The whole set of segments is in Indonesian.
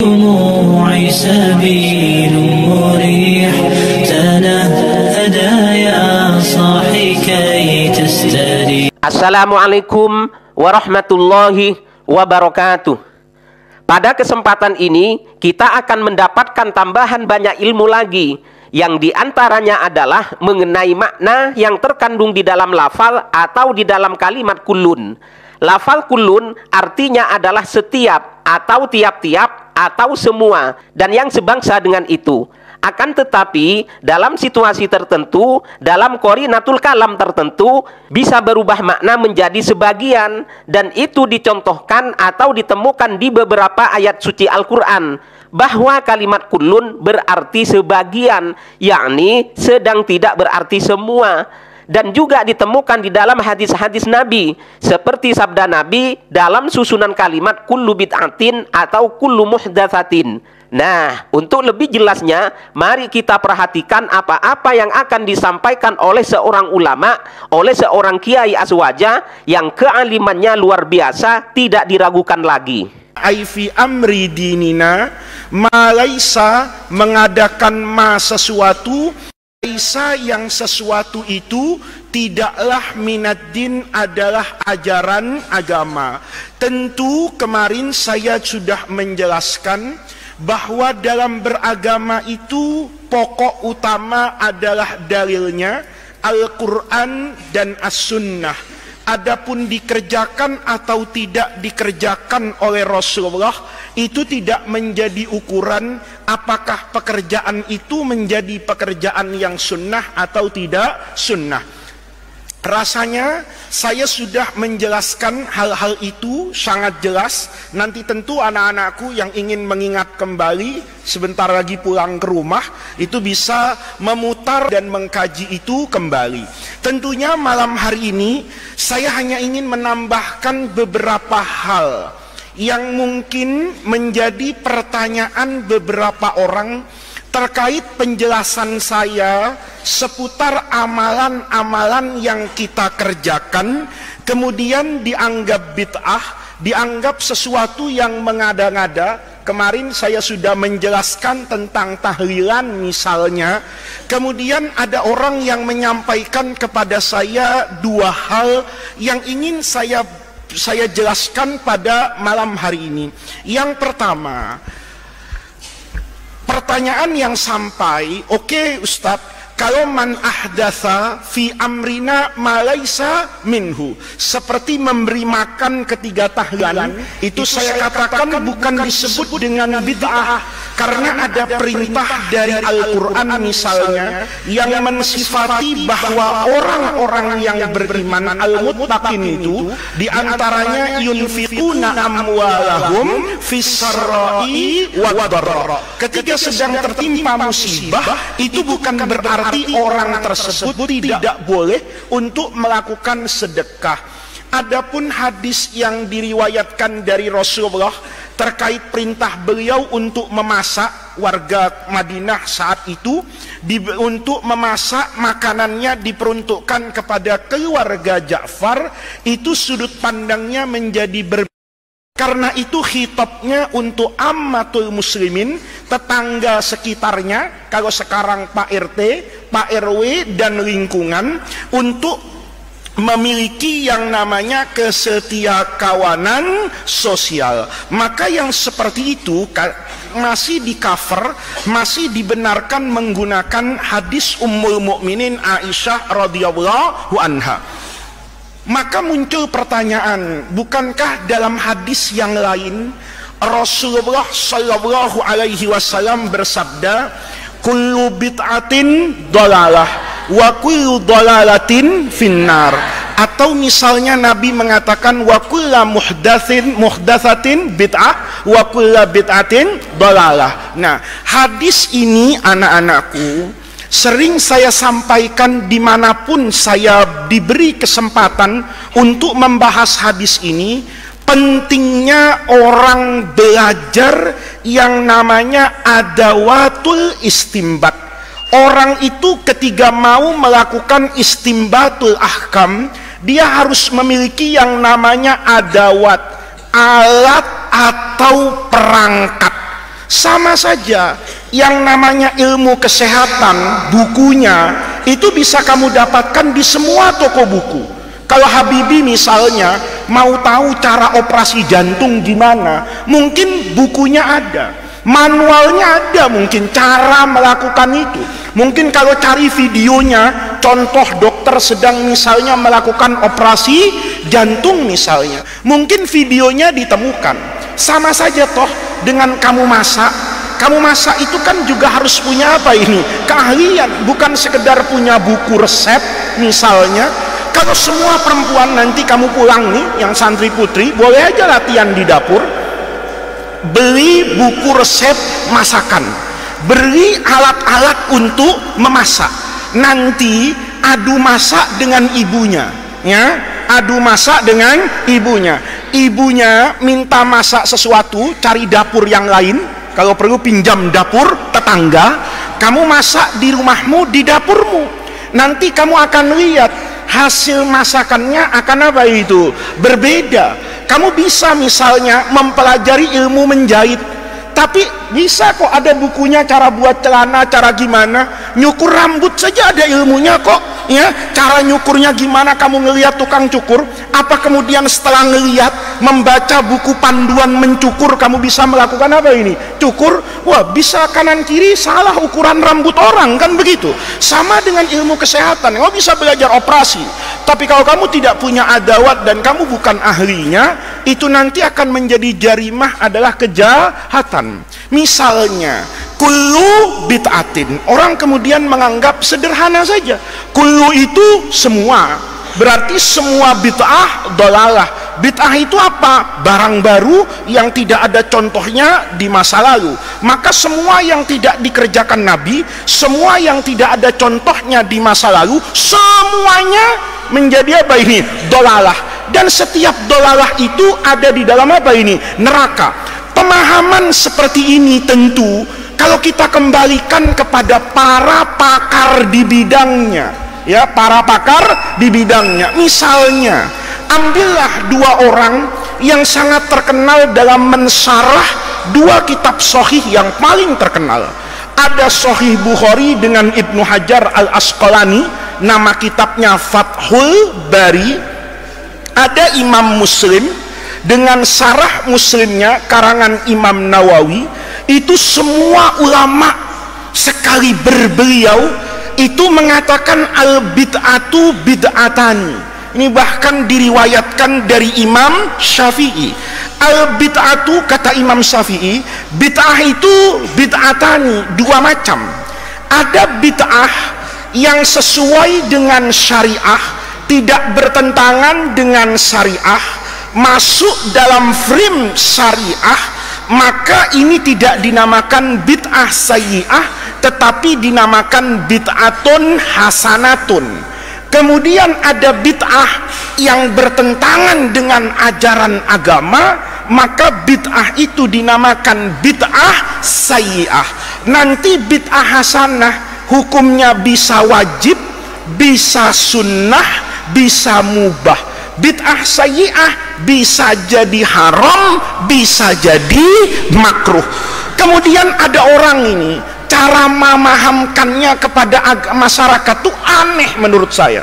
دموعي سبيل مريح تنهدى يا صاحي كي تستريح. Assalamualaikum warahmatullahi wabarakatuh. Pada kesempatan ini kita akan mendapatkan tambahan banyak ilmu lagi, yang diantaranya adalah mengenai makna yang terkandung di dalam lafal atau di dalam kalimat kullun. Lafal kullun artinya adalah setiap atau tiap-tiap atau semua dan yang sebangsa dengan itu. Akan tetapi dalam situasi tertentu, dalam qorinatul kalam tertentu, bisa berubah makna menjadi sebagian, dan itu dicontohkan atau ditemukan di beberapa ayat suci Al-Quran, bahwa kalimat kullun berarti sebagian, yakni sedang tidak berarti semua. Dan juga ditemukan di dalam hadis-hadis Nabi, seperti sabda Nabi dalam susunan kalimat kullu bid'atin atau kullu muhdatsatin. Nah, untuk lebih jelasnya, mari kita perhatikan apa-apa yang akan disampaikan oleh seorang ulama, oleh seorang kiai aswaja yang kealimannya luar biasa, tidak diragukan lagi. Aifi amri dinina, ma laisa mengadakan ma sesuatu, laisa yang sesuatu itu tidaklah minaddin adalah ajaran agama. Tentu kemarin saya sudah menjelaskan bahwa dalam beragama itu pokok utama adalah dalilnya Al-Quran dan As-Sunnah. Adapun dikerjakan atau tidak dikerjakan oleh Rasulullah itu tidak menjadi ukuran apakah pekerjaan itu menjadi pekerjaan yang sunnah atau tidak sunnah. Rasanya saya sudah menjelaskan hal-hal itu sangat jelas. Nanti tentu anak-anakku yang ingin mengingat kembali sebentar lagi pulang ke rumah itu bisa memutar dan mengkaji itu kembali. Tentunya malam hari ini saya hanya ingin menambahkan beberapa hal yang mungkin menjadi pertanyaan beberapa orang terkait penjelasan saya seputar amalan-amalan yang kita kerjakan kemudian dianggap bid'ah, dianggap sesuatu yang mengada-ngada. Kemarin saya sudah menjelaskan tentang tahlilan misalnya. Kemudian ada orang yang menyampaikan kepada saya dua hal yang ingin saya jelaskan pada malam hari ini. Yang pertama, pertanyaan yang sampai, oke Ustadz, kalau man ahdatsa fi amrina ma laisa minhu, seperti memberi makan ketiga tahlilan, itu saya katakan bukan disebut dengan bid'ah, karena ada perintah dari Al-Quran misalnya yang mensifati bahwa orang-orang yang beriman al-muttaqin itu diantaranya yunfiquna amwalahum fis-sarra'i wad-dharra. Ketika sedang tertimpa musibah, itu bukan berarti orang tersebut tidak boleh untuk melakukan sedekah. Adapun hadis yang diriwayatkan dari Rasulullah terkait perintah beliau untuk memasak, warga Madinah saat itu untuk memasak makanannya diperuntukkan kepada keluarga Ja'far, itu sudut pandangnya menjadi berbeda. Karena itu khitabnya untuk ammatul muslimin, tetangga sekitarnya, kalau sekarang Pak RT, Pak RW dan lingkungan, untuk memiliki yang namanya kesetiakawanan sosial. Maka yang seperti itu masih di cover, masih dibenarkan menggunakan hadis Ummul Mukminin Aisyah radhiyallahu anha. Maka muncul pertanyaan, bukankah dalam hadis yang lain Rasulullah sallallahu alaihi wasallam bersabda, kullu bid'atin dalalah wa kullu dalalatin finnar. Atau misalnya Nabi mengatakan wa kullu muhdatsatin bid'ah wa kullu bid'atin dalalah. Nah, hadis ini anak-anakku sering saya sampaikan dimanapun saya diberi kesempatan untuk membahas hadis ini. Pentingnya orang belajar yang namanya adawatul istimbat. Orang itu ketika mau melakukan istimbatul ahkam, dia harus memiliki yang namanya adawat, alat atau perangkat. Sama saja, yang namanya ilmu kesehatan, bukunya itu bisa kamu dapatkan di semua toko buku. Kalau Habibie misalnya mau tahu cara operasi jantung gimana, mungkin bukunya ada, manualnya ada, mungkin cara melakukan itu. Mungkin kalau cari videonya, contoh dokter sedang misalnya melakukan operasi jantung misalnya, mungkin videonya ditemukan. Sama saja toh dengan kamu masak. Kamu masak itu kan juga harus punya apa ini? Keahlian, bukan sekedar punya buku resep misalnya. Kalau semua perempuan nanti kamu pulang nih, yang santri putri, boleh aja latihan di dapur. Beli buku resep masakan, beli alat-alat untuk memasak. Nanti adu masak dengan ibunya, ya, adu masak dengan ibunya. Ibunya minta masak sesuatu, cari dapur yang lain. Kalau perlu pinjam dapur tetangga. Kamu masak di rumahmu, di dapurmu. Nanti kamu akan lihat hasil masakannya akan apa itu? Berbeda. Kamu bisa misalnya mempelajari ilmu menjahit, tapi bisa kok ada bukunya cara buat celana, cara gimana. Nyukur rambut saja ada ilmunya kok, ya. Cara nyukurnya gimana, kamu ngelihat tukang cukur, apa kemudian setelah ngelihat membaca buku panduan mencukur kamu bisa melakukan apa ini? Cukur, wah bisa kanan kiri salah ukuran rambut orang, kan begitu. Sama dengan ilmu kesehatan, kamu bisa belajar operasi, tapi kalau kamu tidak punya adawat dan kamu bukan ahlinya, itu nanti akan menjadi jarimah, adalah kejahatan. Misalnya kullu bid'atin, orang kemudian menganggap sederhana saja, kullu itu semua, berarti semua bid'ah dolalah. Bid'ah itu apa? Barang baru yang tidak ada contohnya di masa lalu. Maka semua yang tidak dikerjakan Nabi, semua yang tidak ada contohnya di masa lalu, semuanya menjadi apa ini? Dolalah. Dan setiap dolalah itu ada di dalam apa ini? Neraka. Pemahaman seperti ini tentu kalau kita kembalikan kepada para pakar di bidangnya, ya, para pakar di bidangnya. Misalnya, ambillah dua orang yang sangat terkenal dalam mensyarah dua kitab sahih yang paling terkenal. Ada Sahih Bukhari dengan Ibnu Hajar Al-Asqalani, nama kitabnya Fathul Bari. Ada Imam Muslim dengan syarah Muslimnya karangan Imam Nawawi. Itu semua ulama sekali berbeliau itu mengatakan al-bid'atu bid'atani. Ini bahkan diriwayatkan dari Imam Syafi'i. Al-bid'atu, kata Imam Syafi'i, bid'ah itu bid'atani, dua macam. Ada bid'ah yang sesuai dengan syariah, tidak bertentangan dengan syariah, masuk dalam frame syariah, maka ini tidak dinamakan bid'ah sayyi'ah, tetapi dinamakan bid'atun hasanatun. Kemudian ada bid'ah yang bertentangan dengan ajaran agama, maka bid'ah itu dinamakan bid'ah sayyi'ah. Nanti bid'ah hasanah hukumnya bisa wajib, bisa sunnah, bisa mubah. Bid'ah sayyi'ah bisa jadi haram, bisa jadi makruh. Kemudian ada orang ini, cara memahamkannya kepada masyarakat tuh aneh menurut saya.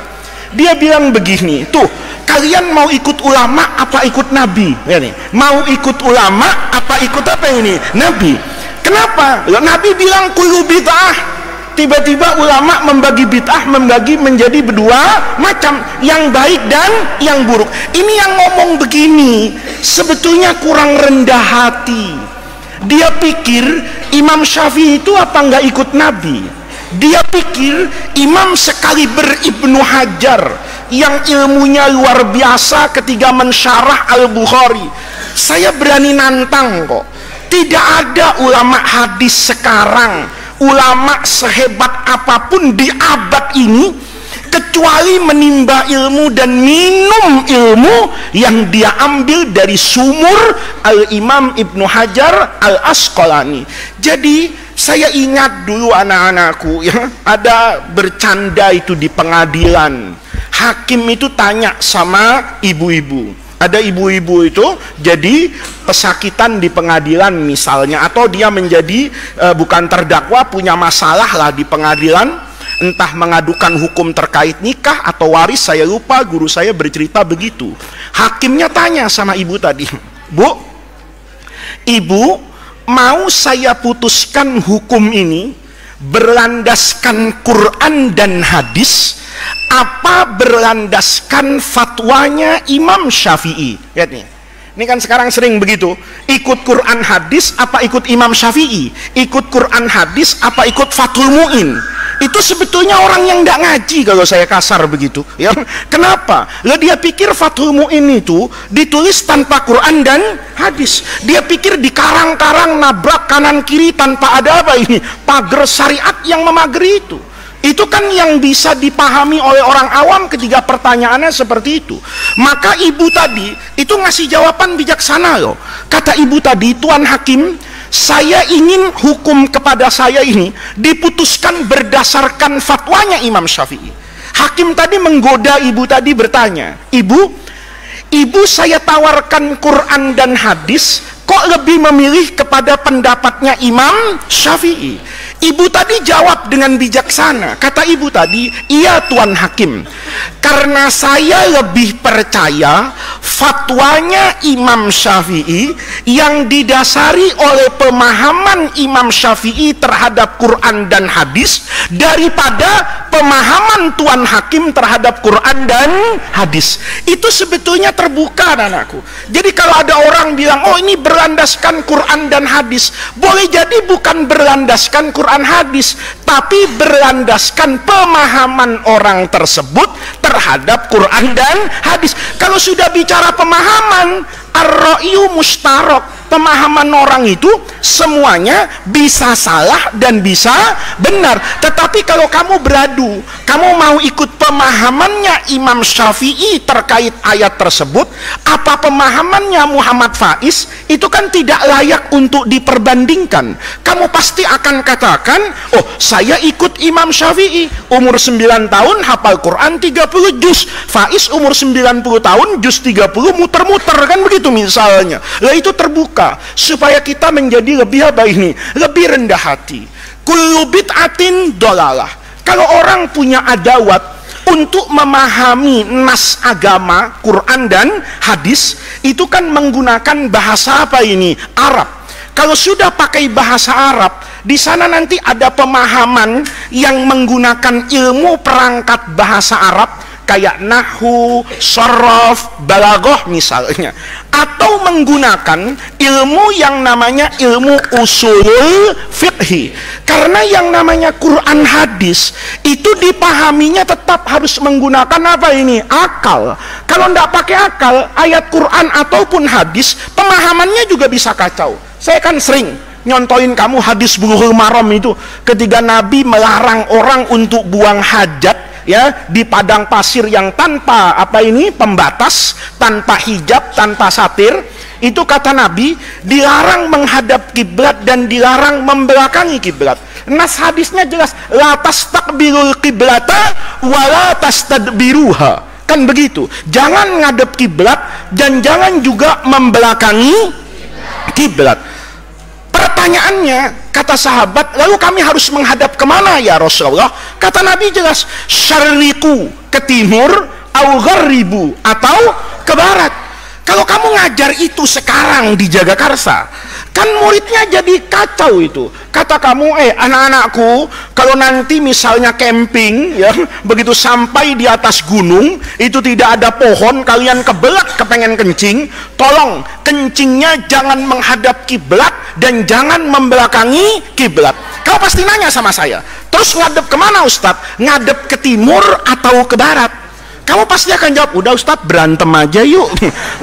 Dia bilang begini, tuh kalian mau ikut ulama apa ikut nabi? Ya nih, mau ikut ulama apa ikut apa ini? Nabi. Kenapa? Nabi bilang kullu bid'ah. Tiba-tiba ulama membagi bid'ah, membagi menjadi berdua macam, yang baik dan yang buruk. Ini yang ngomong begini sebetulnya kurang rendah hati. Dia pikir Imam Syafi'i itu apa nggak ikut Nabi? Dia pikir Imam sekali Ibnu Hajar yang ilmunya luar biasa ketika mensyarah Al-Bukhari. Saya berani nantang kok, tidak ada ulama hadis sekarang, ulama sehebat apapun di abad ini, kecuali menimba ilmu dan minum ilmu yang dia ambil dari sumur Al-Imam Ibnu Hajar Al-Asqalani. Jadi saya ingat dulu anak-anakku, ya, ada bercanda itu di pengadilan. Hakim itu tanya sama ibu-ibu, Ada ibu-ibu itu jadi pesakitan di pengadilan misalnya, atau dia menjadi bukan terdakwa, punya masalah lah di pengadilan, entah mengadukan hukum terkait nikah atau waris, saya lupa, guru saya bercerita begitu. Hakimnya tanya sama ibu tadi, Bu, ibu mau saya putuskan hukum ini berlandaskan Quran dan hadis apa berlandaskan fatwanya Imam Syafi'i? Lihat nih, ini kan sekarang sering begitu, ikut Quran hadis apa ikut Imam Syafi'i, ikut Quran hadis apa ikut Fathul Mu'in. Itu sebetulnya orang yang tidak ngaji kalau saya kasar begitu ya. Kenapa? Lah dia pikir Fathul Mu'in itu ditulis tanpa Quran dan hadis. Dia pikir di karang-karang nabrak kanan kiri tanpa ada apa ini, pagar syariat yang memagari itu. Itu kan yang bisa dipahami oleh orang awam ketika pertanyaannya seperti itu. Maka ibu tadi itu ngasih jawaban bijaksana loh. Kata ibu tadi, Tuan Hakim, saya ingin hukum kepada saya ini diputuskan berdasarkan fatwanya Imam Syafi'i. Hakim tadi menggoda ibu tadi, bertanya, Ibu saya tawarkan Quran dan hadis, kok lebih memilih kepada pendapatnya Imam Syafi'i? Ibu tadi jawab dengan bijaksana. Kata ibu tadi, iya Tuan Hakim, karena saya lebih percaya fatwanya Imam Syafi'i yang didasari oleh pemahaman Imam Syafi'i terhadap Quran dan hadis daripada pemahaman Tuan Hakim terhadap Quran dan hadis. Itu sebetulnya terbuka, anakku. Jadi kalau ada orang bilang, oh ini berlandaskan Quran dan hadis, boleh jadi bukan berlandaskan Quran hadis, tapi berlandaskan pemahaman orang tersebut terhadap Quran dan hadis. Kalau sudah bicara pemahaman, ar-ra'yu mustarok, pemahaman orang itu semuanya bisa salah dan bisa benar. Tetapi kalau kamu beradu, kamu mau ikut pemahamannya Imam Syafi'i terkait ayat tersebut, apa pemahamannya Muhammad Faiz, itu kan tidak layak untuk diperbandingkan. Kamu pasti akan katakan, oh saya ikut Imam Syafi'i, umur 9 tahun hafal Quran 30 juz, Faiz umur 90 tahun juz 30 muter-muter, kan begitu misalnya. Lah itu terbuka supaya kita menjadi lebih apa ini, lebih rendah hati. Kullu bid'atin dolalah. Kalau orang punya adawat untuk memahami nas agama Quran dan hadis, itu kan menggunakan bahasa apa ini, Arab. Kalau sudah pakai bahasa Arab, di sana nanti ada pemahaman yang menggunakan ilmu perangkat bahasa Arab kayak nahwu, sharaf, balaghah misalnya, atau menggunakan ilmu yang namanya ilmu usulul fiqhi. Karena yang namanya Quran hadis itu dipahaminya tetap harus menggunakan apa ini, akal. Kalau tidak pakai akal, ayat Quran ataupun hadis pemahamannya juga bisa kacau. Saya kan sering nyontoin kamu hadis Bulughul Maram itu, ketika Nabi melarang orang untuk buang hajat ya di padang pasir yang tanpa apa ini pembatas, tanpa hijab, tanpa satir. Itu kata Nabi dilarang menghadap kiblat dan dilarang membelakangi kiblat. Nas hadisnya jelas, la tastaqbilul qiblata wa la tastadbiruha, kan begitu. Jangan ngadep kiblat dan jangan juga membelakangi kiblat. Pertanyaannya, kata sahabat, lalu kami harus menghadap kemana ya Rasulullah? Kata Nabi jelas, syarriku, ke timur, au gharribu, atau ke barat. Kalau kamu ngajar itu sekarang di Jagakarsa, kan muridnya jadi kacau itu. Kata kamu, anak-anakku, kalau nanti misalnya camping ya, begitu sampai di atas gunung itu tidak ada pohon, kalian kebelat kepengen kencing, tolong kencingnya jangan menghadap kiblat dan jangan membelakangi kiblat. Kau pasti nanya sama saya, terus ngadep kemana Ustadz? Ngadep ke timur atau ke barat? Kamu pasti akan jawab, udah Ustadz berantem aja yuk.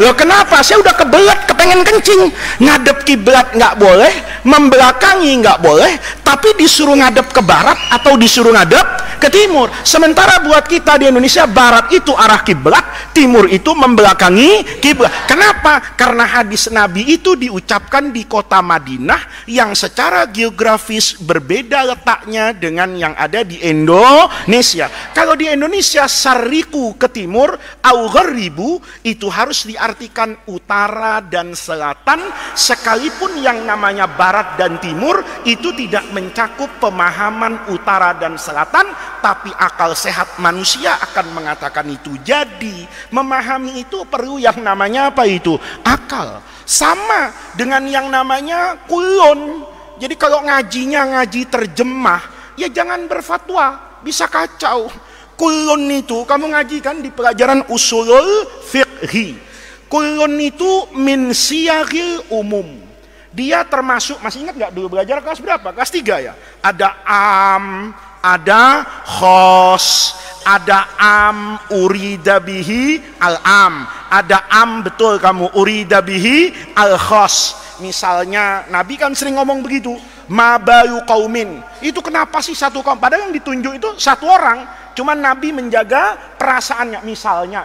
Loh kenapa? Saya udah kebelat kepengen kencing. Ngadep kiblat nggak boleh, membelakangi nggak boleh, tapi disuruh ngadep ke barat atau disuruh ngadep ke timur. Sementara buat kita di Indonesia, barat itu arah kiblat, timur itu membelakangi kiblat. Kenapa? Karena hadis Nabi itu diucapkan di kota Madinah yang secara geografis berbeda letaknya dengan yang ada di Indonesia. Kalau di Indonesia sariku ke timur, au gharibu, itu harus diartikan utara dan selatan, sekalipun yang namanya barat dan timur itu tidak mencakup pemahaman utara dan selatan, tapi akal sehat manusia akan mengatakan itu. Jadi memahami itu perlu yang namanya apa itu? Akal. Sama dengan yang namanya kulon. Jadi kalau ngajinya ngaji terjemah, ya jangan berfatwa, bisa kacau. Kulon itu kamu ngaji kan di pelajaran usulul fiqhi. Kulon itu min siyagil umum. Dia termasuk, masih ingat nggak dulu belajar kelas berapa? Kelas 3 ya. Ada am, ada khos, ada am urida bihi al-am, ada am, betul kamu, urida bihi al-khos. Misalnya Nabi kan sering ngomong begitu, mabayu qaumin, itu kenapa sih satu kaum, padahal yang ditunjuk itu satu orang, cuman Nabi menjaga perasaannya. Misalnya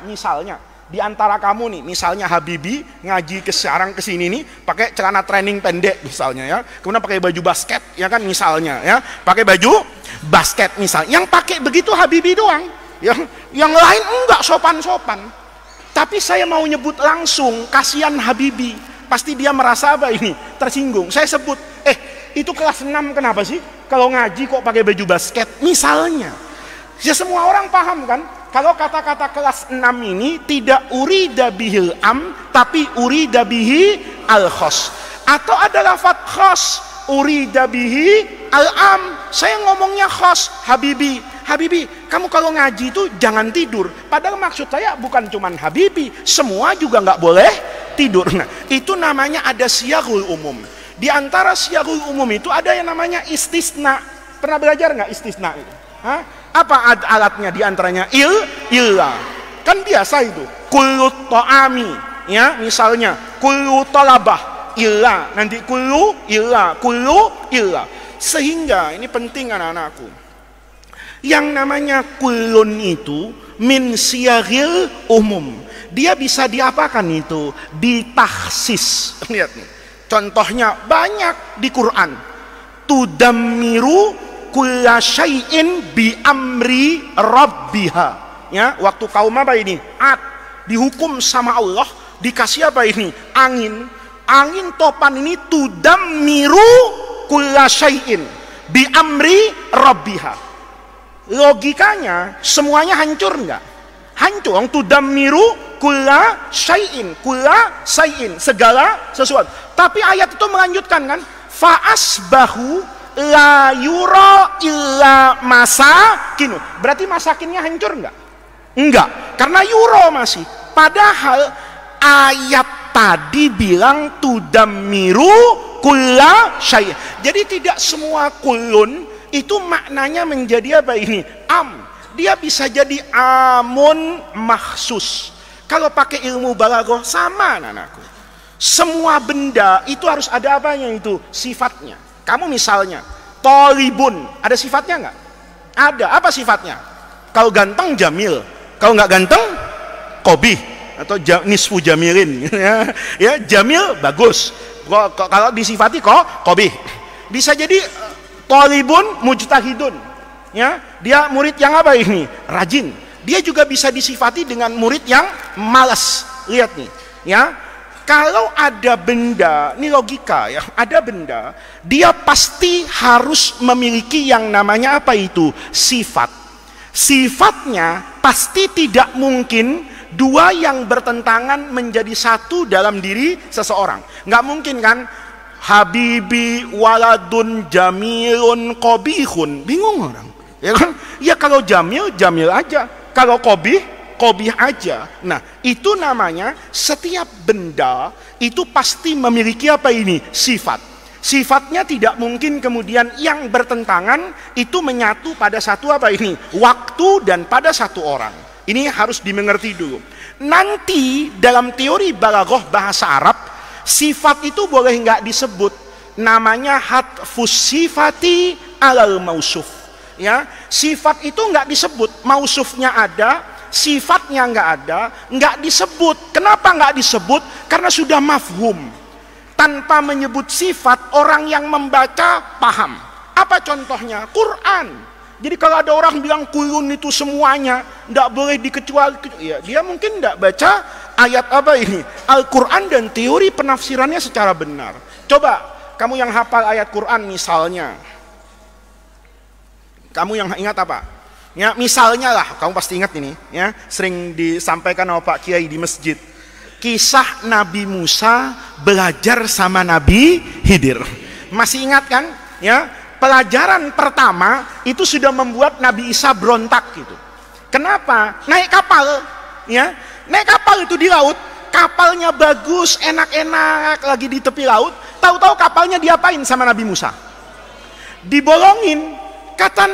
di antara kamu nih, misalnya Habibi ngaji sekarang kesini nih pakai celana training pendek misalnya ya, kemudian pakai baju basket ya kan, misalnya ya, pakai baju basket misalnya, yang pakai begitu Habibi doang, yang lain enggak sopan-sopan. Tapi saya mau nyebut langsung, kasihan Habibi, pasti dia merasa apa ini, tersinggung. Saya sebut, itu kelas 6 kenapa sih kalau ngaji kok pakai baju basket misalnya. Ya semua orang paham kan, kalau kata-kata kelas 6 ini tidak urida bihil am, tapi urida bihi al khos. Atau ada lafaz khos, urida bihi al am. Saya ngomongnya khos, Habibi, kamu kalau ngaji itu jangan tidur. Padahal maksud saya bukan cuman Habibi, semua juga nggak boleh tidur. Nah, itu namanya ada siyagul umum. Di antara siyagul umum itu ada yang namanya istisna. Pernah belajar nggak istisna itu? Hah? Apa alatnya? Di antaranya illa. Kan biasa itu. Kullu ta'ami, ya, misalnya kullu talabah illa, nanti kullu illa. Sehingga ini penting anak-anakku. Yang namanya kullun itu min siyagil umum. Dia bisa diapakan itu? Ditahsis. Lihat nih. Contohnya banyak di Quran. Tudammiru kulla syai'in bi amri rabbiha. Ya, waktu kaum apa ini? Ad dihukum sama Allah, dikasih apa ini? Angin. Angin topan ini tudammiru kulla syai'in bi amri rabbiha. Logikanya semuanya hancur enggak? Hancur. Tudammiru kulla syai'in, segala sesuatu. Tapi ayat itu melanjutkan kan? Fa asbahu la yura illa masakinu. Berarti masakinnya hancur enggak? Enggak, karena yura masih. Padahal ayat tadi bilang tudammiru kulla syai'. Jadi tidak semua kullun itu maknanya menjadi apa ini? Am. Dia bisa jadi amun mahsus. Kalau pakai ilmu balaghah sama anak-anakku. Semua benda itu harus ada apanya itu? Sifatnya. Kamu misalnya tolibun, ada sifatnya nggak? Ada. Apa sifatnya? Kalau ganteng jamil, kalau nggak ganteng qobih atau nisfu jamilin. Ya, jamil bagus. Kalau disifati kok qobih. Bisa jadi tolibun mujtahidun. Ya, dia murid yang apa ini? Rajin. Dia juga bisa disifati dengan murid yang malas. Lihat nih, ya. Kalau ada benda, ini logika ya, ada benda, dia pasti harus memiliki yang namanya apa itu? Sifat. Sifatnya pasti tidak mungkin dua yang bertentangan menjadi satu dalam diri seseorang. Nggak mungkin kan? Habibi waladun jamilun qobihun. Bingung orang. Ya kan? Ya kalau jamil, jamil aja. Kalau qobih aja. Nah, itu namanya setiap benda itu pasti memiliki apa ini? Sifat. Sifatnya tidak mungkin kemudian yang bertentangan itu menyatu pada satu apa ini? Waktu dan pada satu orang. Ini harus dimengerti dulu. Nanti dalam teori balaghah bahasa Arab, sifat itu boleh nggak disebut. namanya hatfus sifati alal mausuf. Ya, sifat itu nggak disebut, mausufnya ada, sifatnya nggak ada, nggak disebut. Kenapa nggak disebut? Karena sudah mafhum. Tanpa menyebut sifat, orang yang membaca paham. Apa contohnya? Quran. Jadi kalau ada orang bilang kulun itu semuanya, nggak boleh dikecualikan, ya, dia mungkin nggak baca ayat apa ini, Al-Quran dan teori penafsirannya secara benar. Coba kamu yang hafal ayat Quran misalnya, kamu yang ingat apa? Ya, misalnya lah, kamu pasti ingat ini, ya, sering disampaikan sama Pak Kiai di masjid. Kisah Nabi Musa belajar sama Nabi Khidir. Masih ingat kan? Ya, pelajaran pertama itu sudah membuat Nabi Isa berontak gitu. Kenapa? Naik kapal, ya, naik kapal itu di laut. Kapalnya bagus, enak-enak, lagi di tepi laut. Tahu-tahu kapalnya diapain sama Nabi Musa? Dibolongin. Kata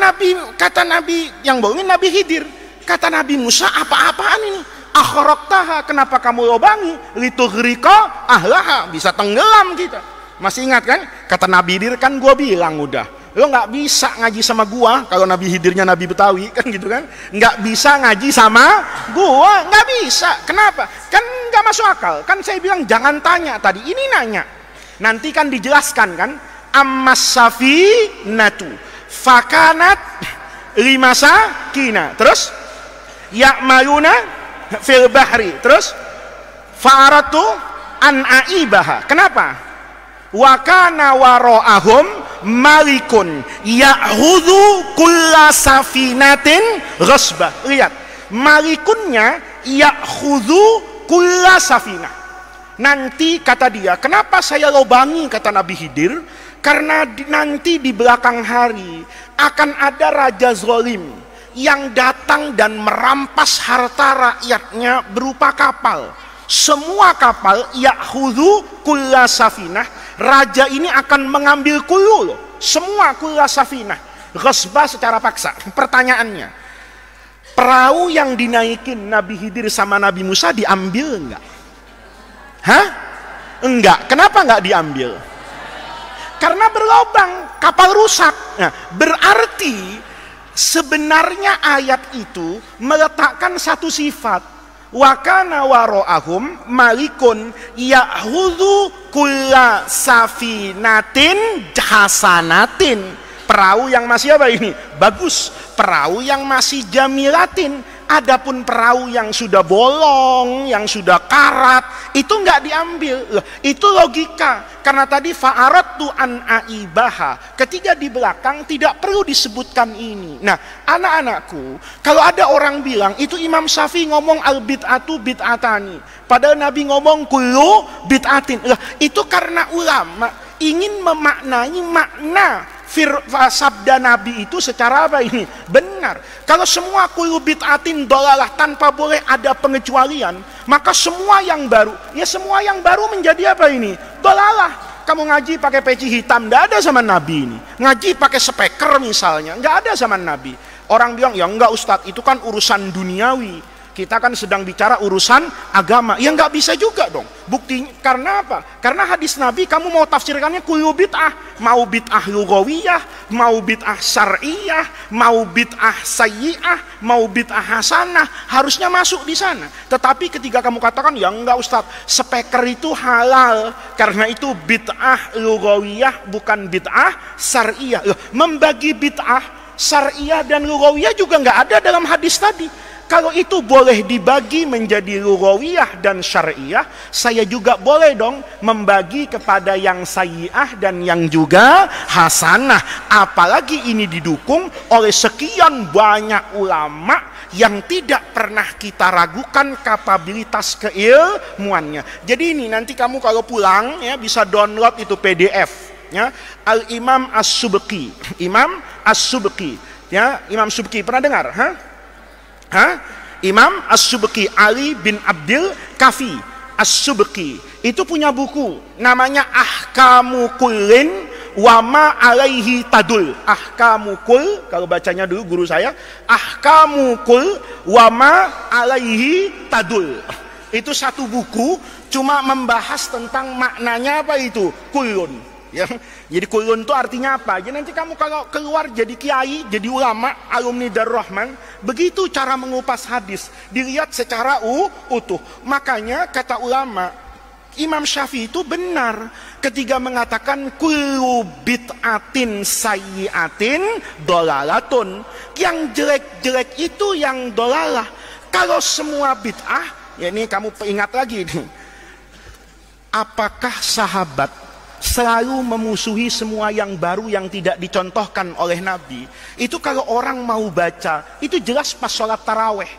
Nabi yang bolongin Nabi Khidir. Kata Nabi Musa, apa-apaan ini? Akhraqtaha, kenapa kamu lobangi? Litughriqa ahlaha, bisa tenggelam kita. Masih ingat kan? Kata Nabi Khidir, kan gua bilang udah, lo nggak bisa ngaji sama gua. Kalau Nabi Khidirnya Nabi Betawi kan gitu kan, nggak bisa ngaji sama gua, nggak bisa. Kenapa? Kan nggak masuk akal. Kan saya bilang jangan tanya tadi, ini nanya. Nanti kan dijelaskan kan, ammas safinatu fakanat limasakina, terus ya'maluna fil bahri, terus fa'aratu an aibaha. Kenapa? Wa kana wara'ahum malikun ya'khudhu kulla safinatin ghasbah. Lihat, malikunnya ya'khudhu kulla safinah. Nanti kata dia, kenapa saya lobangi, kata Nabi Khidir? Karena nanti di belakang hari akan ada raja zalim yang datang dan merampas harta rakyatnya berupa kapal. Semua kapal ya'khudhu kulla safinah. Raja ini akan mengambil kullu, semua kulla safinah, ghasbah secara paksa. Pertanyaannya, perahu yang dinaikin Nabi Khidir sama Nabi Musa diambil enggak? Hah? Enggak. Kenapa enggak diambil? Karena berlobang, kapal rusak. Nah, berarti sebenarnya ayat itu meletakkan satu sifat. Wa kana wara'ahum malikun ya'khudhu kulla safinatin hasanatin. Perahu yang masih apa ini? Bagus. Perahu yang masih jamilatin. Adapun perahu yang sudah bolong, yang sudah karat, itu nggak diambil. Itu logika. Karena tadi fa'aradtu an aibaha. Ketika di belakang tidak perlu disebutkan ini. Nah, anak-anakku, kalau ada orang bilang itu Imam Syafi'i ngomong al bid'atu bid'atani, padahal Nabi ngomong kullu bid'atin. Itu karena ulama ingin memaknai makna sabda Nabi itu secara apa ini? Benar. Kalau semua kullu bid'atin dolalah tanpa boleh ada pengecualian, maka semua yang baru, ya semua yang baru menjadi apa ini? Dolalah. Kamu ngaji pakai peci hitam, nggak ada zaman Nabi ini. Ngaji pakai speaker misalnya, nggak ada zaman Nabi. Orang bilang, ya enggak Ustadz, itu kan urusan duniawi. Kita kan sedang bicara urusan agama. Ya nggak bisa juga dong. Bukti karena apa? Karena hadis Nabi kamu mau tafsirkannya kullu bid'ah, mau bid'ah lughawiyah, mau bid'ah syar'iyah, mau bid'ah sayyi'ah, mau bid'ah hasanah, harusnya masuk di sana. Tetapi ketika kamu katakan ya enggak Ustadz, speaker itu halal karena itu bid'ah lughawiyah bukan bid'ah syar'iyah. Membagi bid'ah syar'iyah dan lughawiyah juga nggak ada dalam hadis tadi. Kalau itu boleh dibagi menjadi lughawiyah dan syar'iyah, saya juga boleh dong membagi kepada yang sayyi'ah dan yang juga hasanah. Apalagi ini didukung oleh sekian banyak ulama yang tidak pernah kita ragukan kapabilitas keilmuannya. Jadi ini nanti kamu kalau pulang ya bisa download itu PDF ya, Al-Imam As-Subki. Imam As-Subki ya, Imam Subki pernah dengar? Imam As-Subki, Ali bin Abdil Kafi As-Subki itu punya buku namanya Ahkamu Kullin wa ma alaihi tadul. Ahkamu Kull, kalau bacanya dulu guru saya, Ahkamu Kull wa ma alaihi tadul. Itu satu buku cuma membahas tentang maknanya apa itu kullun. Ya, jadi kulun itu artinya apa? Jadi nanti kamu kalau keluar jadi kiai, jadi ulama, alumni Darul Rahman, begitu cara mengupas hadis, dilihat secara utuh. Makanya kata ulama, Imam Syafi'i itu benar ketika mengatakan kullu bid'atin sayyi'atin dolalatun. Yang jelek-jelek itu yang dolalah. Kalau semua bid'ah, ya ini kamu ingat lagi nih. Apakah sahabat selalu memusuhi semua yang baru yang tidak dicontohkan oleh Nabi? Itu kalau orang mau baca, itu jelas pas sholat taraweh.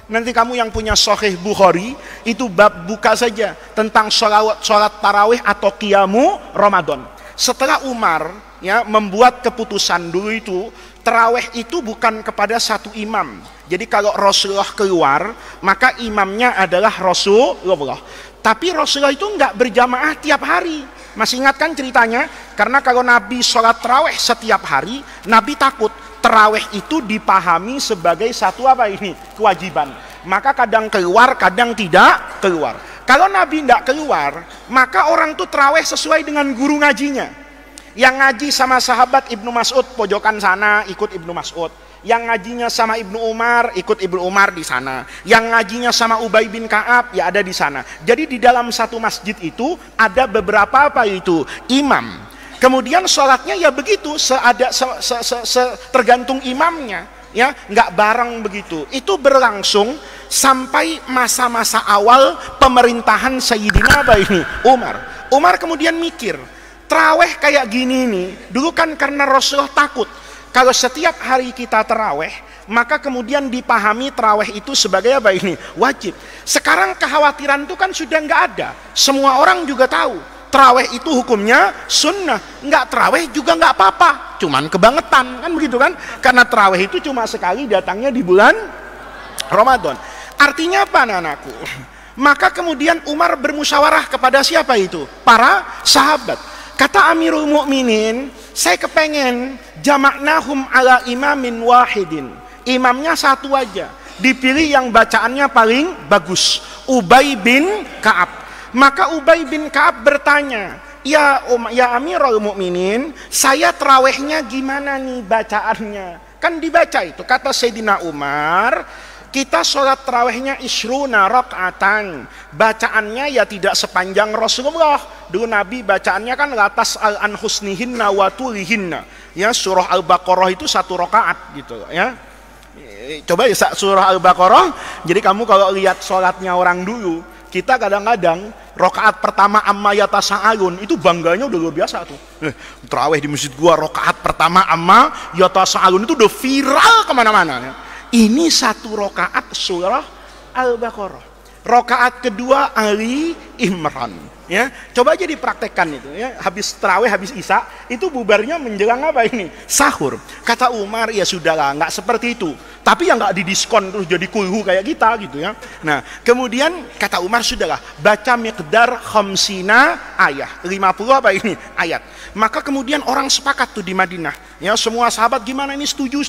Nanti kamu yang punya Sahih Bukhari, itu bab buka saja tentang sholat taraweh atau qiyamu Ramadan. Setelah Umar ya membuat keputusan dulu itu, taraweh itu bukan kepada satu imam. Jadi kalau Rasulullah keluar, maka imamnya adalah Rasulullah. Tapi Rasulullah itu enggak berjamaah tiap hari. Masih ingat kan ceritanya? Karena kalau Nabi sholat taraweh setiap hari, Nabi takut taraweh itu dipahami sebagai satu apa ini? Kewajiban. Maka kadang keluar, kadang tidak keluar. Kalau Nabi tidak keluar, maka orang tuh taraweh sesuai dengan guru ngajinya. Yang ngaji sama sahabat Ibnu Mas'ud pojokan sana, ikut Ibnu Mas'ud. Yang ngajinya sama Ibnu Umar, ikut Ibnu Umar di sana. Yang ngajinya sama Ubay bin Ka'ab, ya ada di sana. Jadi di dalam satu masjid itu ada beberapa apa itu? Imam. Kemudian sholatnya ya begitu, tergantung imamnya, ya nggak bareng begitu. Itu berlangsung sampai masa-masa awal pemerintahan Sayyidina Umar. Umar kemudian mikir, taraweh kayak gini nih, dulu kan karena Rasulullah takut. Kalau setiap hari kita taraweh, maka kemudian dipahami taraweh itu sebagai apa ini? Wajib. Sekarang kekhawatiran itu kan sudah nggak ada. Semua orang juga tahu. Taraweh itu hukumnya sunnah. Nggak taraweh juga nggak apa-apa. Cuman kebangetan, kan begitu kan? Karena taraweh itu cuma sekali datangnya di bulan Ramadan. Artinya apa anak-anakku? Maka kemudian Umar bermusyawarah kepada siapa itu? Para sahabat. Kata Amirul Mukminin, saya kepengen jamaknahum ala imamin wahidin. Imamnya satu aja. Dipilih yang bacaannya paling bagus. Ubay bin Ka'ab. Maka Ubay bin Ka'ab bertanya, ya Amirul Mukminin, saya tarawehnya gimana nih bacaannya? Kan dibaca itu. Kata Sayyidina Umar, kita sholat tarawehnya isruna rakaatan. Bacaannya ya tidak sepanjang Rasulullah. Dulu Nabi bacaannya kan latas al-an husnihinna wa tulihinna. Ya, surah Al-Baqarah itu satu rakaat gitu ya. Coba ya surah Al-Baqarah. Jadi kamu kalau lihat sholatnya orang dulu, kita kadang-kadang rakaat pertama amma yatasa'alun itu bangganya udah luar biasa tuh. Taraweh di masjid gua rakaat pertama amma yatasa'alun itu udah viral kemana-mana ya. Ini satu rakaat surah Al-Baqarah. Rakaat kedua Ali Imran. Ya, coba aja dipraktekkan itu. Ya, habis tarawih, habis isya, itu bubarnya menjelang apa ini? Sahur. Kata Umar, ya sudahlah, nggak seperti itu. Tapi ya nggak didiskon terus jadi kulhu kayak kita gitu ya. Nah, kemudian kata Umar sudahlah, baca miqdar khamsina ayat, 50 apa ini ayat. Maka kemudian orang sepakat tuh di Madinah. Ya, semua sahabat gimana ini setuju.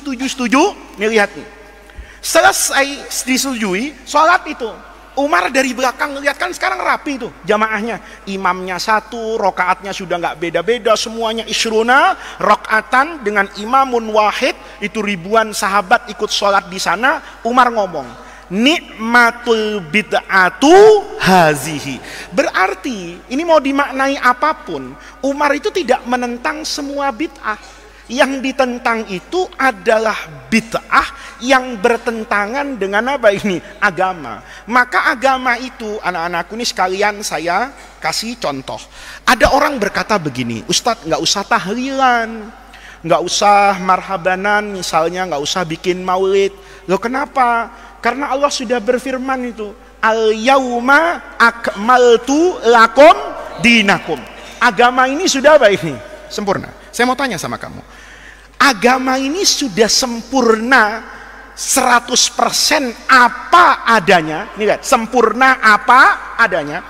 Nih lihat nih. Selesai disetujui, sholat itu. Umar dari belakang ngeliat kan sekarang rapi tuh jamaahnya. Imamnya satu, rokaatnya sudah nggak beda-beda, semuanya isruna rokaatan dengan imamun wahid. Itu ribuan sahabat ikut sholat di sana. Umar ngomong, nikmatul bid'atu hazihi. Berarti ini mau dimaknai apapun, Umar itu tidak menentang semua bid'ah. Yang ditentang itu adalah bid'ah yang bertentangan dengan apa ini? Agama. Maka agama itu, anak-anakku ini sekalian saya kasih contoh. Ada orang berkata begini, Ustadz nggak usah tahlilan, nggak usah marhabanan misalnya, nggak usah bikin maulid. Loh kenapa? Karena Allah sudah berfirman itu, al-yauma akmaltu lakum dinakum. Agama ini sudah apa ini? Sempurna. Saya mau tanya sama kamu, agama ini sudah sempurna 100% apa adanya? Nih lihat, sempurna apa adanya.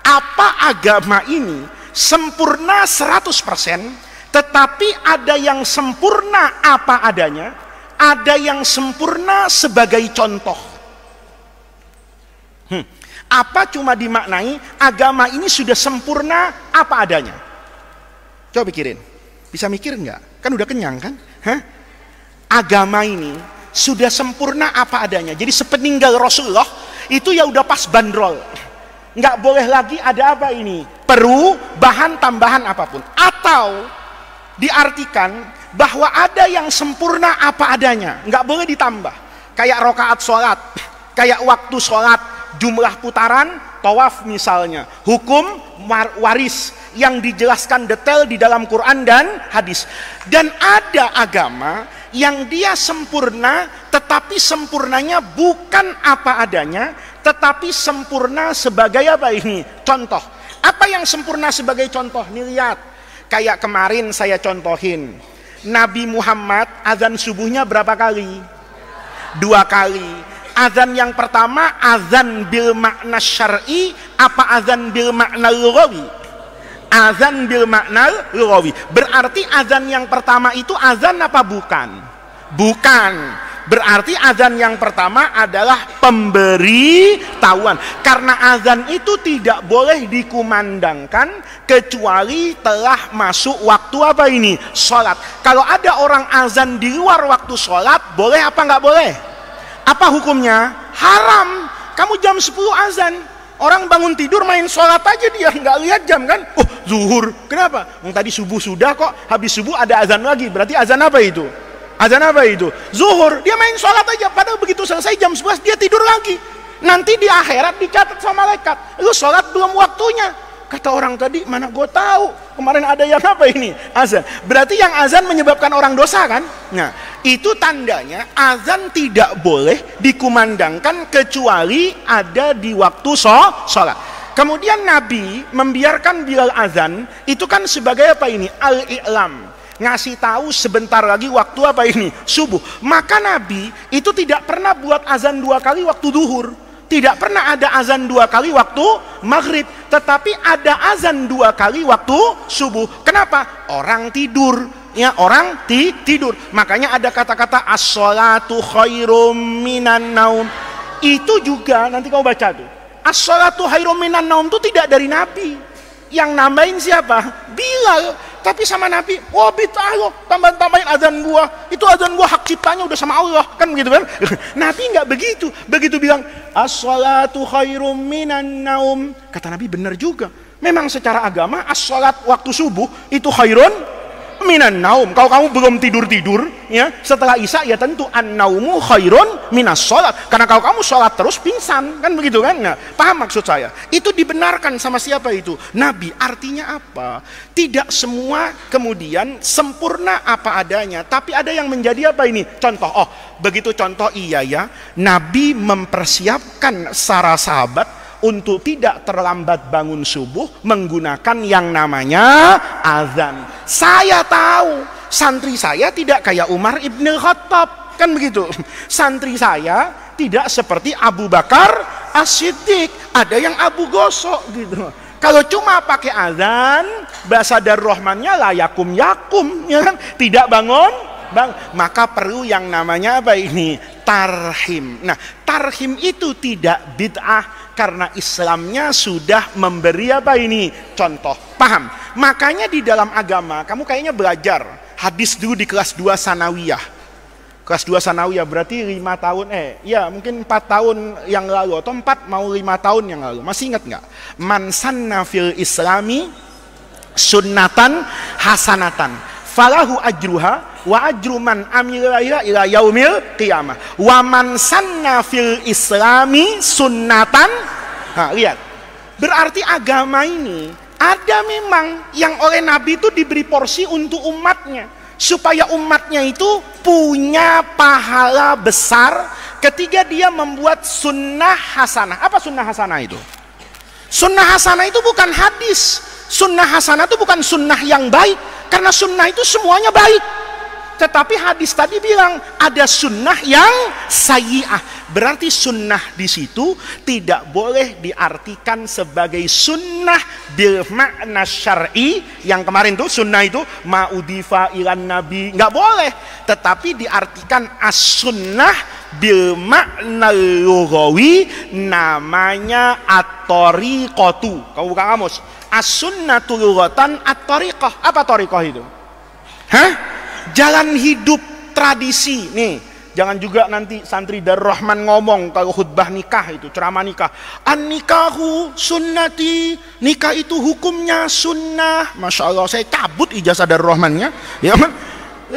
Apa agama ini sempurna 100%, tetapi ada yang sempurna apa adanya, ada yang sempurna sebagai contoh. Apa cuma dimaknai agama ini sudah sempurna apa adanya? Coba pikirin. Bisa mikir nggak? Kan udah kenyang kan? Hah? Agama ini sudah sempurna apa adanya. Jadi sepeninggal Rasulullah itu ya udah pas bandrol. Nggak boleh lagi ada apa ini? Perubahan tambahan apapun. Atau diartikan bahwa ada yang sempurna apa adanya. Nggak boleh ditambah. Kayak rakaat sholat, kayak waktu sholat, jumlah putaran, tawaf misalnya. Hukum waris yang dijelaskan detail di dalam Quran dan hadis. Dan ada agama yang dia sempurna, tetapi sempurnanya bukan apa adanya, tetapi sempurna sebagai apa ini? Contoh. Apa yang sempurna sebagai contoh? Nih lihat. Kayak kemarin saya contohin. Nabi Muhammad azan subuhnya berapa kali? 2 kali. Azan yang pertama azan bil makna syar'i apa azan bil makna lughawi? Azan bil makna lughawi. Berarti azan yang pertama itu azan apa bukan? Bukan. Berarti azan yang pertama adalah pemberitahuan. Karena azan itu tidak boleh dikumandangkan kecuali telah masuk waktu apa ini? Sholat. Kalau ada orang azan di luar waktu sholat, boleh apa nggak boleh? Apa hukumnya? Haram. Kamu jam 10 azan, orang bangun tidur main sholat aja, dia nggak lihat jam kan? Oh, zuhur. Kenapa? Tadi subuh sudah kok, habis subuh ada azan lagi. Berarti azan apa itu? Azan apa itu? Zuhur. Dia main sholat aja, padahal begitu selesai jam 11 dia tidur lagi. Nanti di akhirat dicatat sama malaikat, lu sholat belum waktunya. Kata orang tadi, mana gue tahu kemarin ada yang apa ini? Azan. Berarti yang azan menyebabkan orang dosa kan? Nah, itu tandanya azan tidak boleh dikumandangkan kecuali ada di waktu sholat. Kemudian Nabi membiarkan Bilal azan, itu kan sebagai apa ini? Al-i'lam. Ngasih tahu sebentar lagi waktu apa ini? Subuh. Maka Nabi itu tidak pernah buat azan 2 kali waktu duhur. Tidak pernah ada azan 2 kali waktu maghrib. Tetapi ada azan 2 kali waktu subuh. Kenapa? Orang tidur. Ya, orang tidur. Makanya ada kata-kata as-sholatu khairum minan naum. Itu juga nanti kau baca tuh. As-sholatu khairum minan naum itu tidak dari Nabi. Yang nambahin siapa? Bilal. Tapi sama Nabi, wah bid'ah loh, tambahin azan gua. Itu azan gua hak ciptanya udah sama Allah, kan begitu kan? Nabi nggak begitu. Begitu bilang as-sholatu khairum minan naum. Kata Nabi benar juga. Memang secara agama as-sholat waktu subuh itu khairun minan naum. Kalau kamu belum tidur-tidur ya, setelah Isya ya tentu an-naumu khairun minas sholat. Karena kalau kamu sholat terus pingsan, kan begitu kan? Nah, paham maksud saya? Itu dibenarkan sama siapa itu? Nabi. Artinya apa? Tidak semua kemudian sempurna apa adanya, tapi ada yang menjadi apa ini? Contoh. Oh, begitu contoh iya ya. Nabi mempersiapkan para sahabat untuk tidak terlambat bangun subuh menggunakan yang namanya azan. Saya tahu santri saya tidak kayak Umar ibn Khattab, kan begitu. Santri saya tidak seperti Abu Bakar As-Siddiq, ada yang Abu Gosok gitu. Kalau cuma pakai azan, bahasa Dar-Rahmannya layakum yakum, ya kan? Tidak bangun, maka perlu yang namanya apa ini? Tarhim. Nah, tarhim itu tidak bid'ah karena Islamnya sudah memberi apa ini? Contoh. Paham? Makanya di dalam agama, kamu kayaknya belajar hadis dulu di kelas 2 sanawiyah. Kelas 2 sanawiyah berarti 5 tahun, ya mungkin 4 tahun yang lalu atau 4 mau 5 tahun yang lalu. Masih ingat nggak? Man sanna fil islami sunnatan hasanatan falahu ajruha wa ajru man amila ila yaumil qiyamah wa man sanna fil islami sunnatan. Nah, lihat. Berarti agama ini ada memang yang oleh Nabi itu diberi porsi untuk umatnya, supaya umatnya itu punya pahala besar ketika dia membuat sunnah hasanah. Apa sunnah hasanah itu? Sunnah hasanah itu bukan hadis. Sunnah hasanah itu bukan sunnah yang baik, karena sunnah itu semuanya baik. Tetapi hadis tadi bilang ada sunnah yang sayyi'ah. Berarti sunnah di situ tidak boleh diartikan sebagai sunnah bil makna syar'i. Yang kemarin tuh sunnah itu ma'udifa ilan nabi, nggak boleh. Tetapi diartikan as-sunnah bil makna lughawi namanya at-tariqatu. Kau buka kamus. As-sunnatu lughatan at-tariqah. Apa tariqah itu? Hah? Jalan hidup, tradisi. Nih, jangan juga nanti santri Darul Rahman ngomong kalau khutbah nikah itu, ceramah nikah. An-nikahu sunnati. Nikah itu hukumnya sunnah. Masya Allah, saya cabut ijazah Darul Rahmannya. Ya,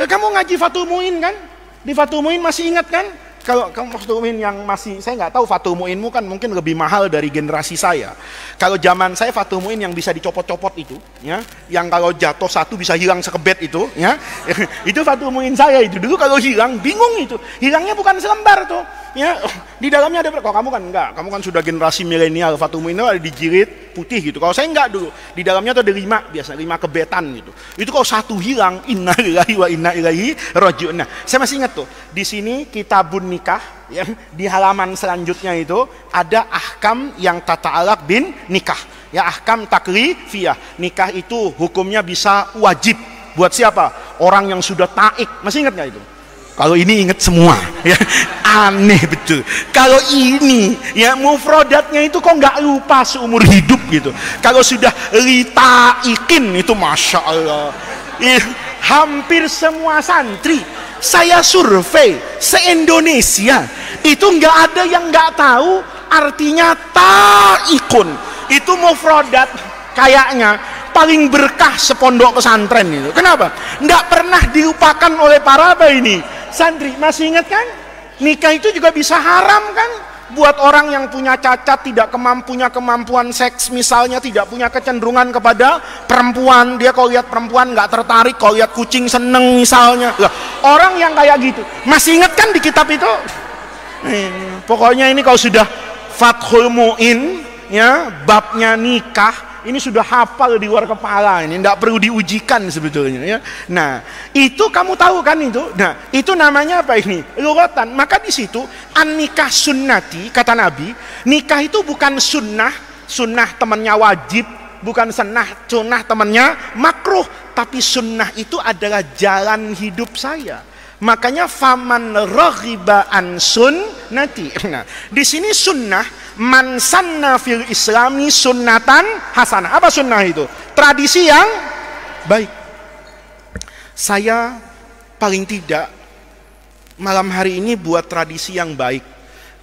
kamu ngaji Fathul Muin kan? Di Fathul Muin masih ingat kan? Kalau kamu Fathul Muin yang masih, saya nggak tahu Fathul Muinmu kan mungkin lebih mahal dari generasi saya. Kalau zaman saya Fathul Muin yang bisa dicopot-copot itu, ya, yang kalau jatuh satu bisa hilang sekebet itu, ya, itu Fathul Muin saya itu. Dulu kalau hilang bingung itu, hilangnya bukan selembar tuh, ya, di dalamnya ada. Kalau kamu kan enggak, kamu kan sudah generasi milenial. Fathul Muin itu ada dijilid putih gitu. Kalau saya enggak dulu, di dalamnya tuh ada 5 biasa 5 kebetan gitu. Itu kalau satu hilang, inna lillahi wa inna ilaihi raji'un. Nah, saya masih ingat tuh, di sini kitabun nikah, ya, di halaman selanjutnya itu ada ahkam yang tata'alaq bin nikah, ya, ahkam taklifiyah. Nikah itu hukumnya bisa wajib buat siapa? Orang yang sudah taik. Masih ingat nggak itu? Kalau ini ingat semua, ya, aneh betul. Kalau ini, ya, mufrodatnya itu kok nggak lupa seumur hidup gitu. Kalau sudah litaikin itu masya Allah, hampir semua santri saya survei se-Indonesia itu nggak ada yang nggak tahu artinya taikun. Itu mufrodat kayaknya paling berkah sepondok pesantren itu. Kenapa? Nggak pernah dilupakan oleh para apa ini santri. Masih ingat kan? Nikah itu juga bisa haram kan? Buat orang yang punya cacat, tidak punya kemampuan seks misalnya, tidak punya kecenderungan kepada perempuan, dia kalau lihat perempuan nggak tertarik, kalau lihat kucing seneng misalnya. Loh, orang yang kayak gitu, masih ingat kan di kitab itu? Pokoknya ini kalau sudah Fathul Muin, ya, babnya nikah, ini sudah hafal di luar kepala, ini tidak perlu diujikan sebetulnya, ya. Nah, itu kamu tahu kan itu? Nah, itu namanya apa ini? Lughatan. Maka di situ an-nikah sunnati, kata Nabi, nikah itu bukan sunnah, sunnah temannya wajib, bukan sunnah temannya makruh, tapi sunnah itu adalah jalan hidup saya. Makanya faman raghiba an sunnati. Nah, di sini sunnah, man sanna fil islami sunnatan hasanah. Apa sunnah itu? Tradisi yang baik. Saya paling tidak malam hari ini buat tradisi yang baik.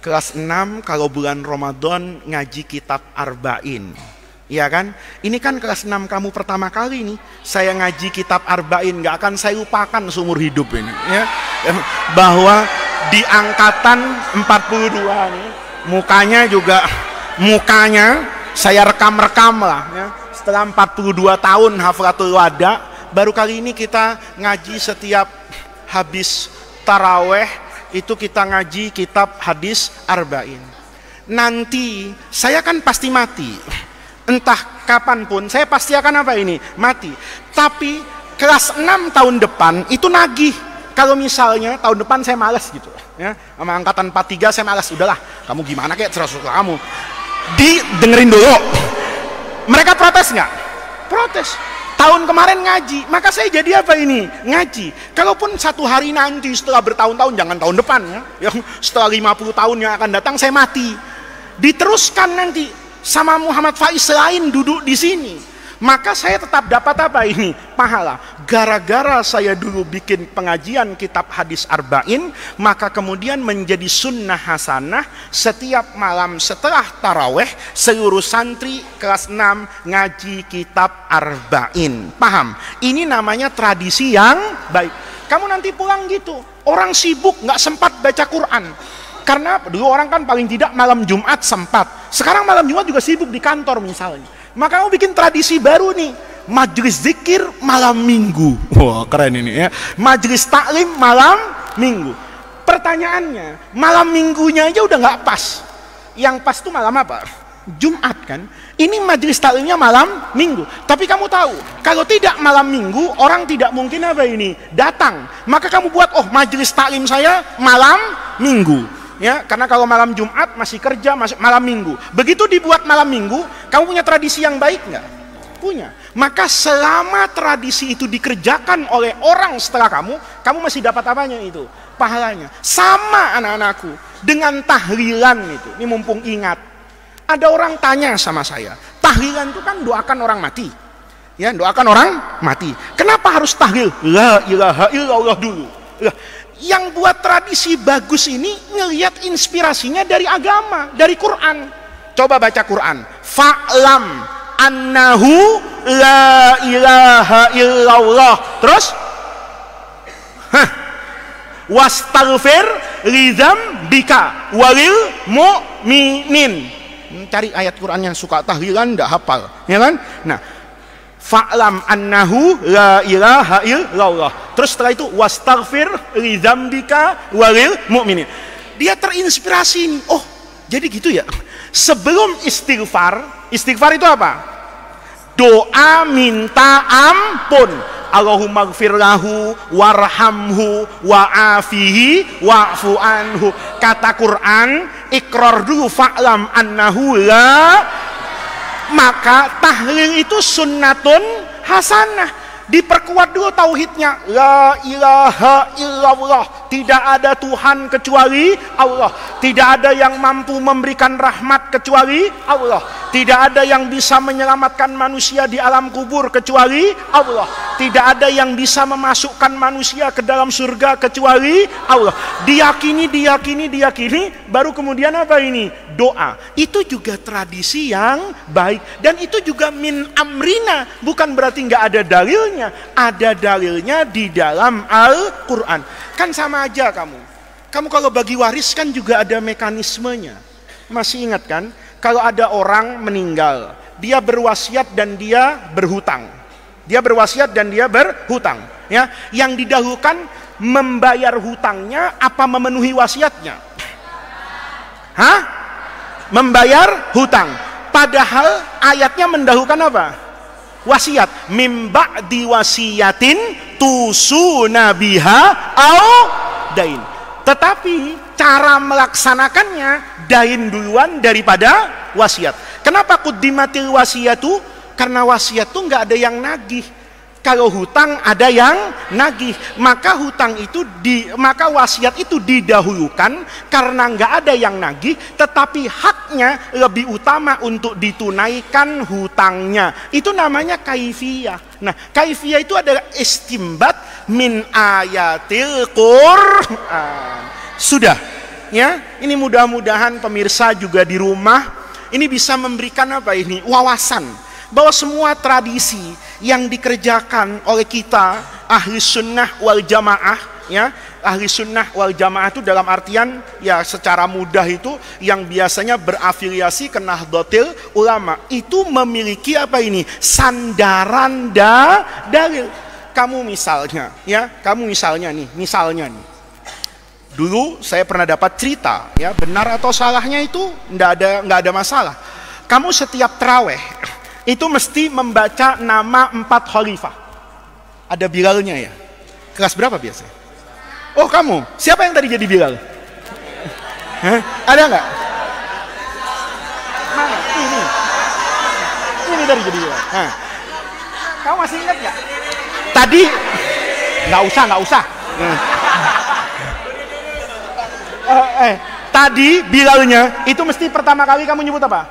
Kelas 6 kalau bulan Ramadan ngaji kitab Arba'in. Iya kan? Ini kan kelas 6 kamu pertama kali nih saya ngaji kitab Arba'in, nggak akan saya lupakan seumur hidup ini, ya. Bahwa di angkatan 42 nih, mukanya saya rekam lah, ya. Setelah 42 tahun hafalatul wada, baru kali ini kita ngaji setiap habis taraweh itu kita ngaji kitab hadis Arba'in. Nanti saya kan pasti mati. Entah kapanpun saya pasti akan apa ini? Mati. Tapi kelas 6 tahun depan itu nagih. Kalau misalnya tahun depan saya malas gitu, ya, sama angkatan 43 saya malas, udahlah kamu gimana kayak terserah kamu. Dengerin dulu. Mereka protes nggak? Protes. Tahun kemarin ngaji, maka saya jadi apa ini? Ngaji. Kalaupun satu hari nanti setelah bertahun-tahun, jangan tahun depan, ya, setelah 50 tahun yang akan datang saya mati, diteruskan nanti sama Muhammad Faiz lain duduk di sini, maka saya tetap dapat apa ini? Pahala. Gara-gara saya dulu bikin pengajian kitab hadis Arba'in, maka kemudian menjadi sunnah hasanah setiap malam setelah taraweh seluruh santri kelas 6 ngaji kitab Arba'in. Paham? Ini namanya tradisi yang baik. Kamu nanti pulang gitu, orang sibuk nggak sempat baca Quran. Karena dulu orang kan paling tidak malam Jumat sempat. Sekarang malam Jumat juga sibuk di kantor misalnya. Maka kamu bikin tradisi baru nih. Majelis zikir malam Minggu. Wah, keren ini, ya. Majelis taklim malam Minggu. Pertanyaannya, malam Minggunya aja udah nggak pas. Yang pas tuh malam apa? Jumat kan. Ini majelis taklimnya malam Minggu. Tapi kamu tahu, kalau tidak malam Minggu, orang tidak mungkin apa ini? Datang. Maka kamu buat, oh majelis taklim saya malam Minggu. Ya, karena kalau malam Jumat masih kerja, malam Minggu. Begitu dibuat malam Minggu, kamu punya tradisi yang baik nggak? Punya. Maka selama tradisi itu dikerjakan oleh orang setelah kamu masih dapat apanya itu? Pahalanya. Sama anak-anakku dengan tahlilan itu. Ini mumpung ingat. Ada orang tanya sama saya, tahlilan itu kan doakan orang mati. Ya, doakan orang mati. Kenapa harus tahlil? La ilaha illallah dulu. Yang buat tradisi bagus ini ngelihat inspirasinya dari agama, dari Quran. Coba baca Quran. Fa'lam annahu la ilaha illallah. Terus wastaghfir lidzambika walil mu'minin. Cari ayat Quran yang suka tahlilan enggak hafal, ya kan? Nah, fa'lam annahu la ilaha illallah. Terus setelah itu wastaghfir lidzambika walil mu'minin. Dia terinspirasi ini. Oh, jadi gitu ya. Sebelum istighfar itu apa? Doa minta ampun. Allahumma gfir lahu warhamhu wa'afihi wa'fu anhu. Kata Quran, ikrar dulu fa'lam annahu la. Maka tahlil itu sunnatun hasanah. Diperkuat dulu tauhidnya. La ilaha illallah. Tidak ada Tuhan kecuali Allah. Tidak ada yang mampu memberikan rahmat kecuali Allah. Tidak ada yang bisa menyelamatkan manusia di alam kubur kecuali Allah. Tidak ada yang bisa memasukkan manusia ke dalam surga kecuali Allah. Diyakini, baru kemudian apa ini? Doa. Itu juga tradisi yang baik. Dan itu juga min amrina. Bukan berarti nggak ada dalilnya. Ada dalilnya di dalam Al-Quran. Kan sama aja kamu kalau bagi waris kan juga ada mekanismenya. Masih ingat kan? Kalau ada orang meninggal, dia berwasiat dan dia berhutang. Ya, yang didahulukan membayar hutangnya apa memenuhi wasiatnya? Hah? Membayar hutang. Padahal ayatnya mendahulukan apa? Wasiat. Mimba diwasiatin tusuna biha au dain. Tetapi cara melaksanakannya dain duluan daripada wasiat. Kenapa quddimatil wasiatu? Karena wasiat tuh nggak ada yang nagih. Kalau hutang ada yang nagih, maka maka wasiat itu didahulukan karena nggak ada yang nagih, tetapi haknya lebih utama untuk ditunaikan hutangnya. Itu namanya kaifiyah. Nah, kaifiyah itu adalah istimbat min ayatil Qur'an. Sudah, ya. Ini mudah-mudahan pemirsa juga di rumah ini bisa memberikan apa ini? Wawasan bahwa semua tradisi yang dikerjakan oleh kita ahli sunnah wal jamaah, ya, ahli sunnah wal jamaah itu dalam artian ya secara mudah itu yang biasanya berafiliasi ke Nahdlatul Ulama itu memiliki apa ini? Sandaran dalil. Kamu misalnya nih. Dulu saya pernah dapat cerita, ya, benar atau salahnya itu nggak ada masalah. Kamu setiap taraweh itu mesti membaca nama 4 khalifah. Ada Bilalnya ya. Kelas berapa biasanya? Oh, kamu. Siapa yang tadi jadi Bilal? Hah? Ada nggak? Mana? Ini tadi jadi Bilal. Hah. Kamu masih ingat nggak? Tadi nggak usah. Tadi Bilalnya itu mesti pertama kali kamu nyebut apa?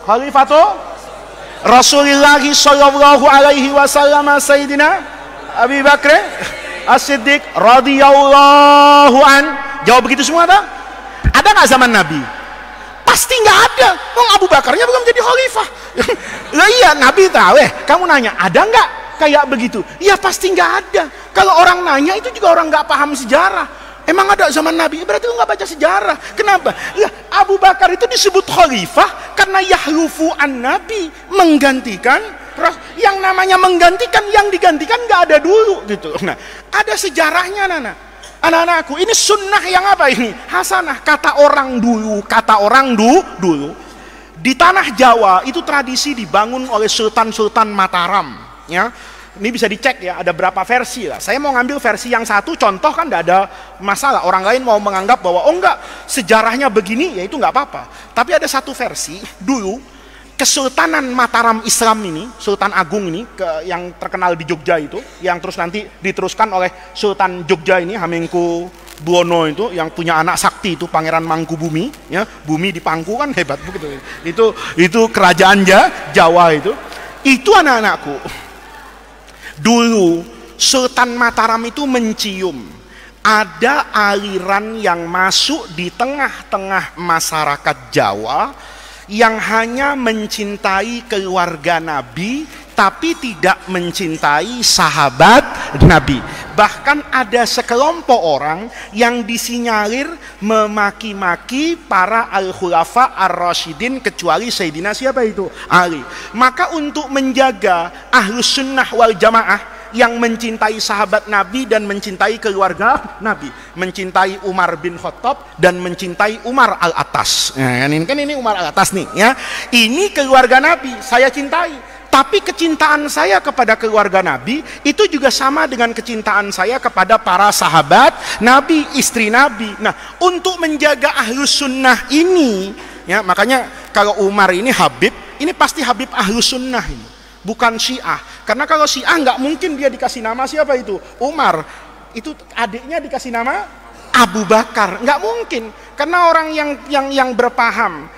Khalifatul Rasulullah sallallahu alaihi wasallam Sayyidina Abi Bakr As-Siddiq radhiyallahu an. Jawab begitu semua tak? Ada nggak zaman Nabi? Pasti nggak ada. Abu Bakarnya belum jadi khalifah. Lah iya, Nabi tahu. Kamu nanya, ada nggak kayak begitu? Iya pasti nggak ada. Kalau orang nanya itu juga orang nggak paham sejarah. Emang ada zaman Nabi? Berarti lu nggak baca sejarah. Kenapa? Ya, Abu Bakar itu disebut khalifah karena yahlufu an Nabi, menggantikan. Yang namanya menggantikan, yang digantikan nggak ada dulu gitu. Nah, ada sejarahnya, anak-anakku. Ini sunnah yang apa ini? Hasanah. Kata orang dulu. Di tanah Jawa itu tradisi dibangun oleh Sultan Mataram. Ya. Ini bisa dicek ya, ada berapa versi lah. Saya mau ngambil versi yang satu, contoh kan tidak ada masalah. Orang lain mau menganggap bahwa oh enggak, sejarahnya begini, ya itu enggak apa-apa. Tapi ada satu versi, dulu Kesultanan Mataram Islam ini, Sultan Agung ini, yang terkenal di Jogja itu, yang terus nanti diteruskan oleh Sultan Jogja ini, Hamengku Buwono itu, yang punya anak sakti itu, Pangeran Mangkubumi, ya, bumi di pangku kan hebat begitu. Itu kerajaan Jawa itu. Itu anak-anakku. Dulu Sultan Mataram itu mencium ada aliran yang masuk di tengah-tengah masyarakat Jawa yang hanya mencintai keluarga Nabi tapi tidak mencintai sahabat Nabi. Bahkan ada sekelompok orang yang disinyalir memaki-maki para al-khulafa ar-rasyidin kecuali Sayyidina siapa itu? Ali. Maka untuk menjaga ahlus sunnah wal jamaah yang mencintai sahabat Nabi dan mencintai keluarga Nabi, mencintai Umar bin Khattab dan mencintai Umar al-Atas. Nah, kan ini Umar al-Atas nih, ya. Ini keluarga Nabi, saya cintai. Tapi kecintaan saya kepada keluarga Nabi itu juga sama dengan kecintaan saya kepada para sahabat Nabi, istri Nabi. Nah, untuk menjaga ahlus sunnah ini, ya, makanya kalau Umar ini Habib, ini pasti Habib ahlus sunnah ini, bukan Syiah. Karena kalau Syiah nggak mungkin dia dikasih nama siapa itu? Umar. Itu adiknya dikasih nama Abu Bakar. Nggak mungkin. Karena orang yang berpaham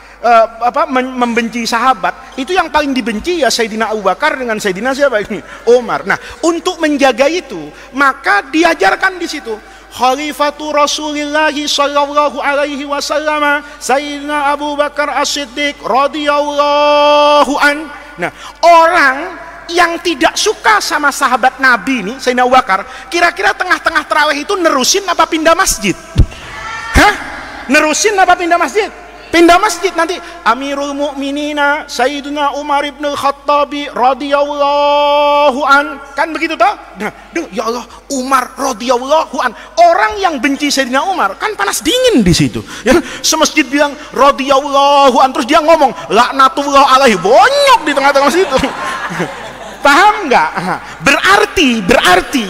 membenci sahabat, itu yang paling dibenci ya Sayyidina Abu Bakar dengan Sayyidina siapa ini? Umar. Nah, untuk menjaga itu, maka diajarkan di situ Khalifatu Rasulillah sallallahu alaihi wasallam Sayyidina Abu Bakar As-Siddiq radhiyallahu an. Nah, orang yang tidak suka sama sahabat Nabi ini, Sayyidina Abu Bakar, kira-kira tengah-tengah tarawih itu nerusin apa pindah masjid? Hah? Nerusin apa pindah masjid? Pindah masjid nanti. Amirul Mukminina Sayyidina Umar ibn Khattabi radhiyallahu an. Kan begitu toh? Nah, ya Allah, Umar radhiyallahu an. Orang yang benci Sayyidina Umar kan panas dingin di situ. Ya, semasjid bilang radhiyallahu an, terus dia ngomong laknatullah alaihi, bonyok di tengah-tengah situ. Paham nggak? Berarti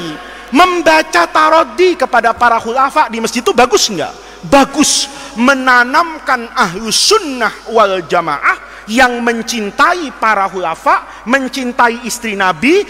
membaca taroddi kepada para khulafa di masjid itu bagus nggak? Bagus. Menanamkan ahlus sunnah wal jamaah yang mencintai para khulafa, mencintai istri Nabi,